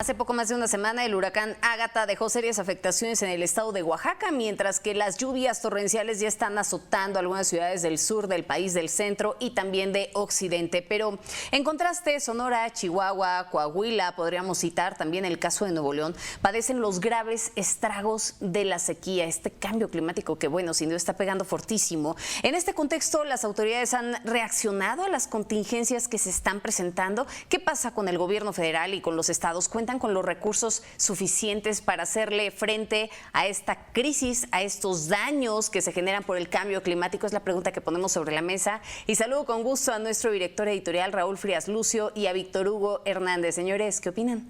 Hace poco más de una semana el huracán Ágata dejó serias afectaciones en el estado de Oaxaca, mientras que las lluvias torrenciales ya están azotando algunas ciudades del sur del país, del centro y también de occidente. Pero en contraste, Sonora, Chihuahua, Coahuila, podríamos citar también el caso de Nuevo León, padecen los graves estragos de la sequía, este cambio climático que, bueno, sin duda está pegando fortísimo. En este contexto, las autoridades han reaccionado a las contingencias que se están presentando. ¿Qué pasa con el gobierno federal y con los estados? ¿Cuentan con los recursos suficientes para hacerle frente a esta crisis, a estos daños que se generan por el cambio climático? Es la pregunta que ponemos sobre la mesa. Y saludo con gusto a nuestro director editorial, Raúl Frías Lucio, y a Víctor Hugo Hernández. Señores, ¿qué opinan?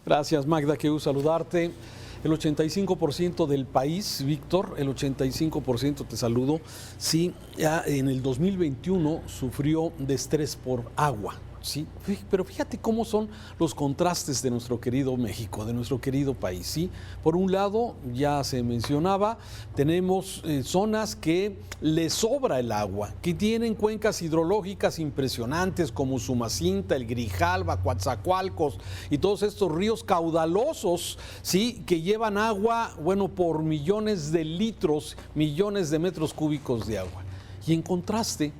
Gracias, Magda, qué gusto saludarte. El 85% del país, Víctor, el 85%, te saludo, sí, ya en el 2021 sufrió de estrés por agua. Sí, pero fíjate cómo son los contrastes de nuestro querido México, de nuestro querido país. ¿Sí? Por un lado, ya se mencionaba, tenemos zonas que les sobra el agua, que tienen cuencas hidrológicas impresionantes como Sumacinta, el Grijalva, Coatzacoalcos y todos estos ríos caudalosos, ¿sí? Que llevan agua, bueno, por millones de litros, millones de metros cúbicos de agua. Y en contraste,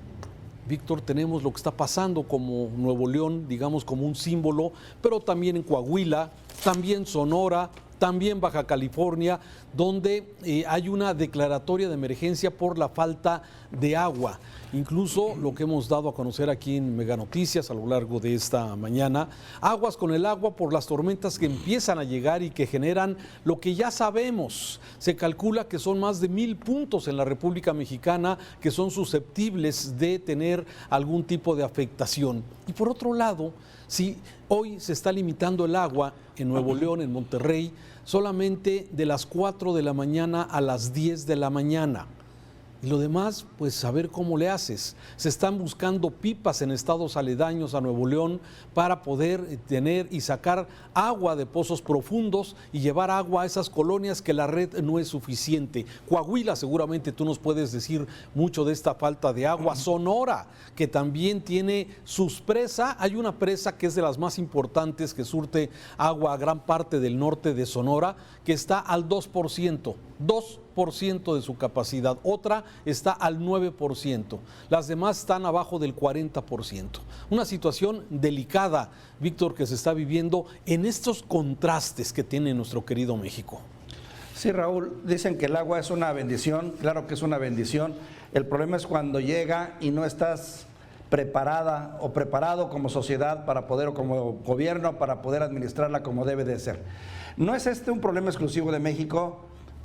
Víctor, tenemos lo que está pasando como Nuevo León, digamos como un símbolo, pero también en Coahuila, también Sonora, también Baja California, donde hay una declaratoria de emergencia por la falta de agua. Incluso lo que hemos dado a conocer aquí en Mega Noticias a lo largo de esta mañana, aguas con el agua por las tormentas que empiezan a llegar y que generan lo que ya sabemos. Se calcula que son más de 1000 puntos en la República Mexicana que son susceptibles de tener algún tipo de afectación. Y por otro lado, si hoy se está limitando el agua en Nuevo León, en Monterrey, solamente de las 4 de la mañana a las 10 de la mañana. Y lo demás, pues saber cómo le haces. Se están buscando pipas en estados aledaños a Nuevo León para poder tener y sacar agua de pozos profundos y llevar agua a esas colonias que la red no es suficiente. Coahuila, seguramente tú nos puedes decir mucho de esta falta de agua. Sonora, que también tiene sus presas. Hay una presa que es de las más importantes que surte agua a gran parte del norte de Sonora, que está al 2%. 2% de su capacidad, otra está al 9%, las demás están abajo del 40%. Una situación delicada, Víctor, que se está viviendo en estos contrastes que tiene nuestro querido México. Sí, Raúl, dicen que el agua es una bendición, claro que es una bendición. El problema es cuando llega y no estás preparada o preparado como sociedad para poder, o como gobierno, para poder administrarla como debe de ser. No es este un problema exclusivo de México,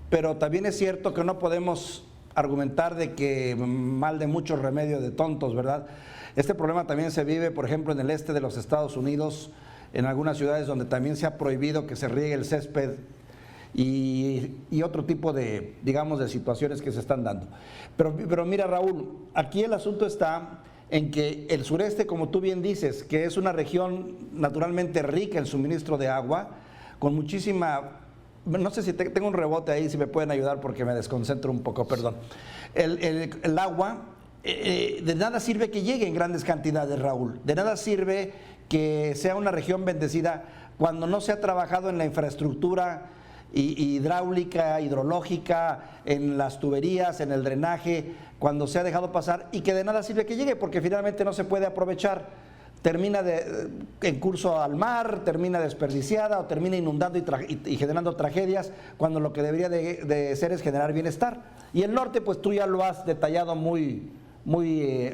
pero también es cierto que no podemos argumentar de que mal de mucho remedio de tontos, ¿verdad? Este problema también se vive, por ejemplo, en el este de los Estados Unidos, en algunas ciudades donde también se ha prohibido que se riegue el césped y otro tipo de, digamos, de situaciones que se están dando. Pero mira, Raúl, aquí el asunto está en que el sureste, como tú bien dices, que es una región naturalmente rica en suministro de agua, con muchísima... No sé si tengo un rebote ahí, si me pueden ayudar porque me desconcentro un poco, perdón. El agua, de nada sirve que llegue en grandes cantidades, Raúl. De nada sirve que sea una región bendecida cuando no se ha trabajado en la infraestructura hidráulica, hidrológica, en las tuberías, en el drenaje, cuando se ha dejado pasar, y que de nada sirve que llegue porque finalmente no se puede aprovechar. Termina en curso al mar, termina desperdiciada o termina inundando y generando tragedias, cuando lo que debería de ser es generar bienestar. Y el norte, pues tú ya lo has detallado muy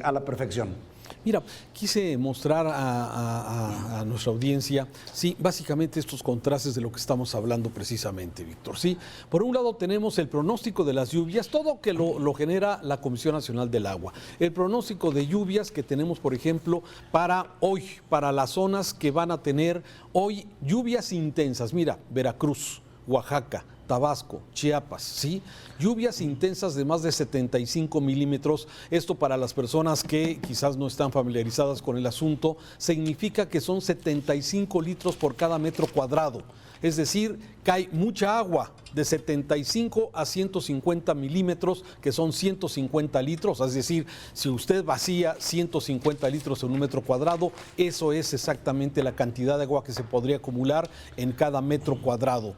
a la perfección. Mira, quise mostrar a nuestra audiencia, sí, básicamente estos contrastes de lo que estamos hablando precisamente, Víctor. Sí, por un lado tenemos el pronóstico de las lluvias, todo que lo genera la Comisión Nacional del Agua. El pronóstico de lluvias que tenemos, por ejemplo, para hoy, para las zonas que van a tener hoy lluvias intensas. Mira, Veracruz, Oaxaca, Tabasco, Chiapas, ¿sí? Lluvias intensas de más de 75 milímetros. Esto, para las personas que quizás no están familiarizadas con el asunto, significa que son 75 litros por cada metro cuadrado. Es decir, cae mucha agua de 75 a 150 milímetros, que son 150 litros, es decir, si usted vacía 150 litros en un metro cuadrado, eso es exactamente la cantidad de agua que se podría acumular en cada metro cuadrado.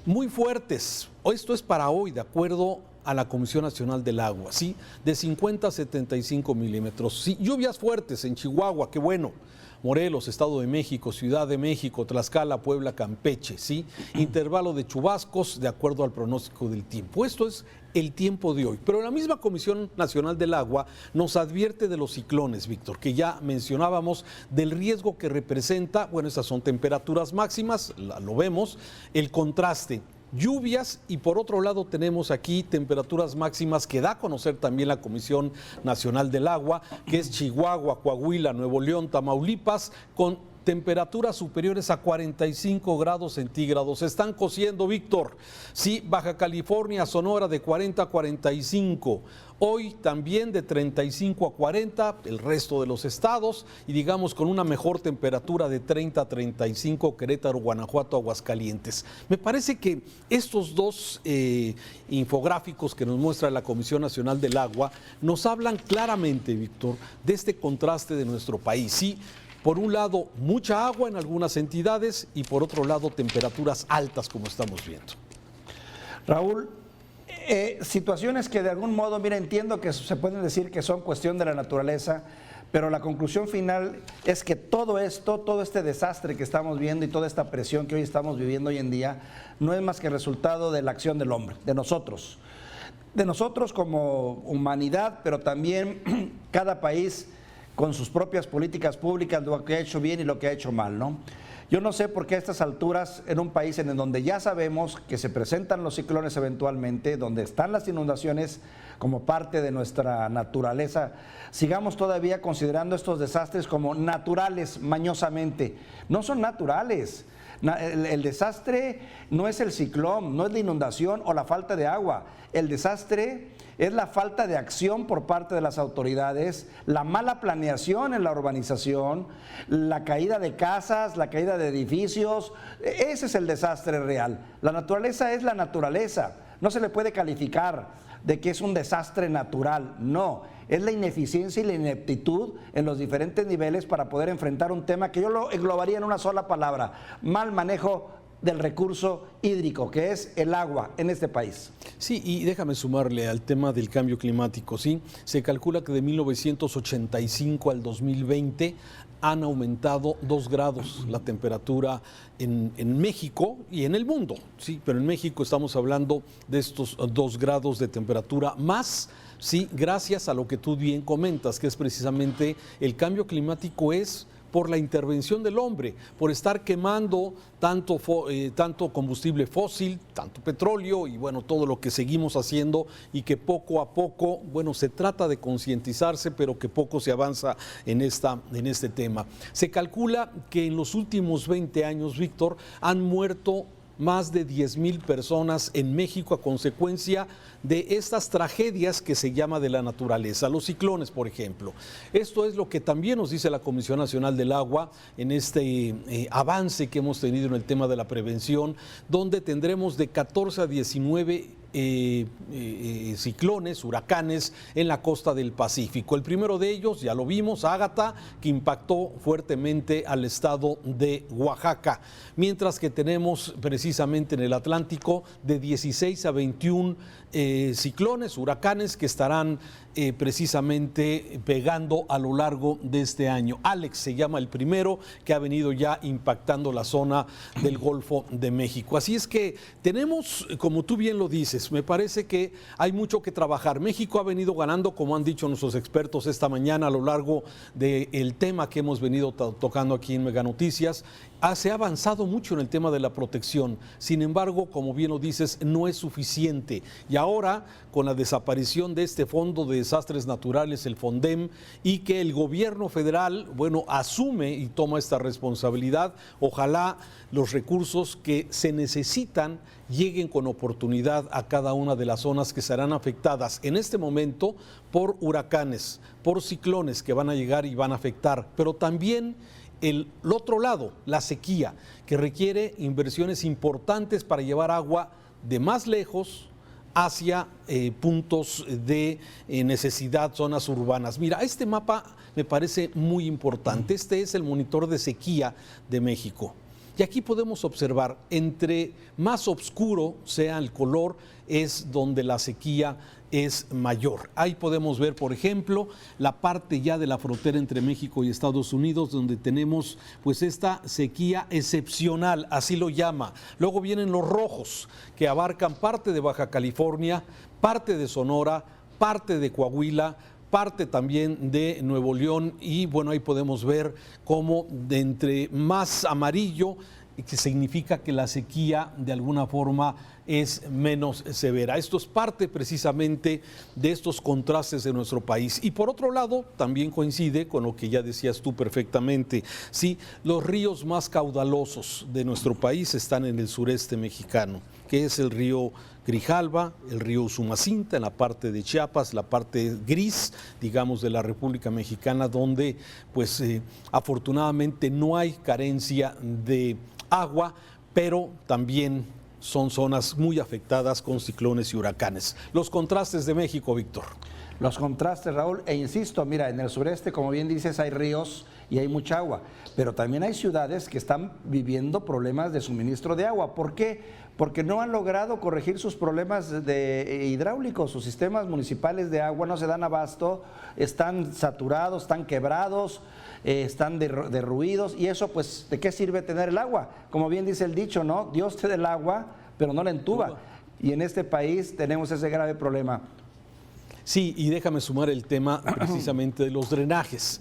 Muy fuertes, esto es para hoy, de acuerdo a la Comisión Nacional del Agua, ¿sí? De 50 a 75 milímetros. Sí, lluvias fuertes en Chihuahua, qué bueno. Morelos, Estado de México, Ciudad de México, Tlaxcala, Puebla, Campeche, ¿sí? Intervalo de chubascos de acuerdo al pronóstico del tiempo. Esto es el tiempo de hoy. Pero la misma Comisión Nacional del Agua nos advierte de los ciclones, Víctor, que ya mencionábamos, del riesgo que representa, bueno, esas son temperaturas máximas, lo vemos, el contraste. Lluvias y por otro lado tenemos aquí temperaturas máximas que da a conocer también la Comisión Nacional del Agua, que es Chihuahua, Coahuila, Nuevo León, Tamaulipas, con temperaturas superiores a 45 grados centígrados. Se están cociendo, Víctor. Sí, Baja California, Sonora de 40 a 45. Hoy también de 35 a 40, el resto de los estados, y digamos con una mejor temperatura de 30 a 35, Querétaro, Guanajuato, Aguascalientes. Me parece que estos dos infográficos que nos muestra la Comisión Nacional del Agua nos hablan claramente, Víctor, de este contraste de nuestro país. Sí, por un lado, mucha agua en algunas entidades y por otro lado, temperaturas altas como estamos viendo. Raúl, situaciones que de algún modo, mira, entiendo que se pueden decir que son cuestión de la naturaleza, pero la conclusión final es que todo esto, todo este desastre que estamos viendo y toda esta presión que hoy estamos viviendo hoy en día, no es más que resultado de la acción del hombre, de nosotros como humanidad, pero también cada país con sus propias políticas públicas, lo que ha hecho bien y lo que ha hecho mal, ¿no? Yo no sé por qué a estas alturas, en un país en donde ya sabemos que se presentan los ciclones eventualmente, donde están las inundaciones como parte de nuestra naturaleza, sigamos todavía considerando estos desastres como naturales mañosamente. No son naturales. El desastre no es el ciclón, no es la inundación o la falta de agua. El desastre es la falta de acción por parte de las autoridades, la mala planeación en la urbanización, la caída de casas, la caída de edificios. Ese es el desastre real. La naturaleza es la naturaleza. No se le puede calificar de que es un desastre natural, no. Es la ineficiencia y la ineptitud en los diferentes niveles para poder enfrentar un tema que yo lo englobaría en una sola palabra: mal manejo del recurso hídrico, que es el agua en este país. Sí, y déjame sumarle al tema del cambio climático, ¿sí? Se calcula que de 1985 al 2020 han aumentado 2 grados la temperatura en México y en el mundo, sí, pero en México estamos hablando de estos 2 grados de temperatura más, sí, gracias a lo que tú bien comentas, que es precisamente el cambio climático es por la intervención del hombre, por estar quemando tanto combustible fósil, tanto petróleo y bueno, todo lo que seguimos haciendo y que poco a poco, bueno, se trata de concientizarse, pero que poco se avanza en este tema. Se calcula que en los últimos 20 años, Víctor, han muerto más de 10,000 personas en México a consecuencia de estas tragedias que se llama de la naturaleza, los ciclones, por ejemplo. Esto es lo que también nos dice la Comisión Nacional del Agua en este avance que hemos tenido en el tema de la prevención, donde tendremos de 14 a 19 ciclones, huracanes en la costa del Pacífico. El primero de ellos, ya lo vimos, Ágata, que impactó fuertemente al estado de Oaxaca, mientras que tenemos precisamente en el Atlántico de 16 a 21 ciclones, huracanes que estarán precisamente pegando a lo largo de este año. Alex se llama el primero, que ha venido ya impactando la zona del Golfo de México. Así es que tenemos, como tú bien lo dices, me parece que hay mucho que trabajar. México ha venido ganando, como han dicho nuestros expertos esta mañana a lo largo del tema que hemos venido tocando aquí en Mega Noticias. Se ha avanzado mucho en el tema de la protección, sin embargo, como bien lo dices, no es suficiente. Y ahora, con la desaparición de este Fondo de Desastres Naturales, el FONDEM, y que el gobierno federal, bueno, asume y toma esta responsabilidad, ojalá los recursos que se necesitan lleguen con oportunidad a cada una de las zonas que serán afectadas en este momento por huracanes, por ciclones que van a llegar y van a afectar, pero también el otro lado, la sequía, que requiere inversiones importantes para llevar agua de más lejos hacia puntos de necesidad, zonas urbanas. Mira, este mapa me parece muy importante. Este es el monitor de sequía de México. Y aquí podemos observar, entre más oscuro sea el color, es donde la sequía es mayor. Ahí podemos ver, por ejemplo, la parte ya de la frontera entre México y Estados Unidos, donde tenemos pues esta sequía excepcional, así lo llama. Luego vienen los rojos, que abarcan parte de Baja California, parte de Sonora, parte de Coahuila, parte también de Nuevo León, y bueno, ahí podemos ver cómo de entre más amarillo, que significa que la sequía de alguna forma es menos severa. Esto es parte precisamente de estos contrastes de nuestro país. Y por otro lado, también coincide con lo que ya decías tú perfectamente. Sí, los ríos más caudalosos de nuestro país están en el sureste mexicano, que es el río Grijalva, el río Usumacinta, en la parte de Chiapas, la parte gris, digamos, de la República Mexicana, donde pues afortunadamente no hay carencia de agua, pero también son zonas muy afectadas con ciclones y huracanes. Los contrastes de México, Víctor. Los contrastes, Raúl, e insisto, mira, en el sureste, como bien dices, hay ríos y hay mucha agua, pero también hay ciudades que están viviendo problemas de suministro de agua. ¿Por qué? Porque no han logrado corregir sus problemas hidráulicos, sus sistemas municipales de agua no se dan abasto, están saturados, están quebrados, están derruidos, y eso pues, ¿de qué sirve tener el agua? Como bien dice el dicho, ¿no? Dios te da el agua, pero no la entuba. Y en este país tenemos ese grave problema. Sí, y déjame sumar el tema precisamente de los drenajes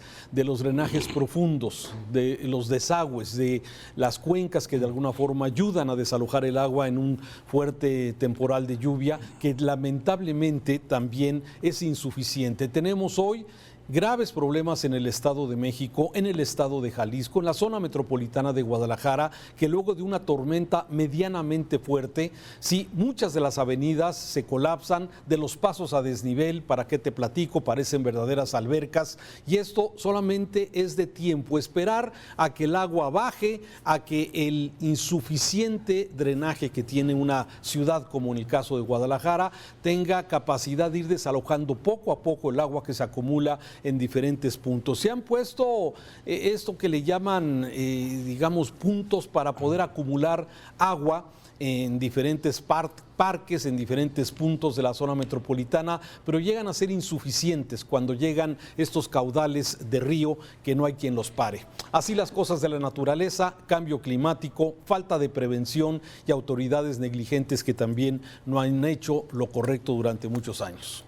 profundos, de los desagües, de las cuencas que de alguna forma ayudan a desalojar el agua en un fuerte temporal de lluvia, que lamentablemente también es insuficiente. Tenemos hoy graves problemas en el Estado de México, en el Estado de Jalisco, en la zona metropolitana de Guadalajara, que luego de una tormenta medianamente fuerte, sí, muchas de las avenidas se colapsan, de los pasos a desnivel, ¿para qué te platico? Parecen verdaderas albercas, y esto solamente es de tiempo, esperar a que el agua baje, a que el insuficiente drenaje que tiene una ciudad como en el caso de Guadalajara tenga capacidad de ir desalojando poco a poco el agua que se acumula en diferentes puntos. Se han puesto esto que le llaman, digamos, puntos para poder acumular agua en diferentes parques, en diferentes puntos de la zona metropolitana, pero llegan a ser insuficientes cuando llegan estos caudales de río que no hay quien los pare. Así las cosas de la naturaleza, cambio climático, falta de prevención y autoridades negligentes que también no han hecho lo correcto durante muchos años.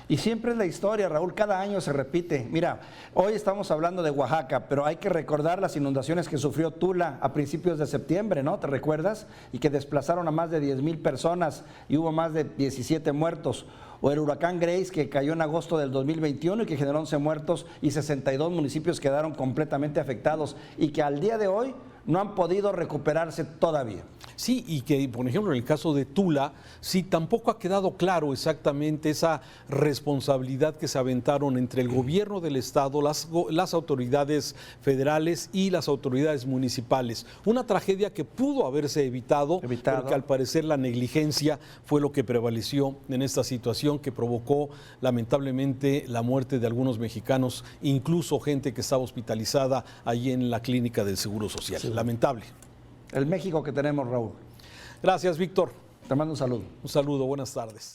Y siempre es la historia, Raúl, cada año se repite. Mira, hoy estamos hablando de Oaxaca, pero hay que recordar las inundaciones que sufrió Tula a principios de septiembre, ¿no? ¿Te recuerdas? Y que desplazaron a más de 10,000 personas y hubo más de 17 muertos. O el huracán Grace, que cayó en agosto del 2021 y que generó 11 muertos y 62 municipios quedaron completamente afectados y que al día de hoy no han podido recuperarse todavía. Sí, y que, por ejemplo, en el caso de Tula, sí, tampoco ha quedado claro exactamente esa responsabilidad que se aventaron entre el gobierno del Estado, las autoridades federales y las autoridades municipales. Una tragedia que pudo haberse evitado, porque al parecer la negligencia fue lo que prevaleció en esta situación que provocó lamentablemente la muerte de algunos mexicanos, incluso gente que estaba hospitalizada allí en la clínica del Seguro Social. Sí. Lamentable. El México que tenemos, Raúl. Gracias, Víctor. Te mando un saludo. Un saludo, buenas tardes.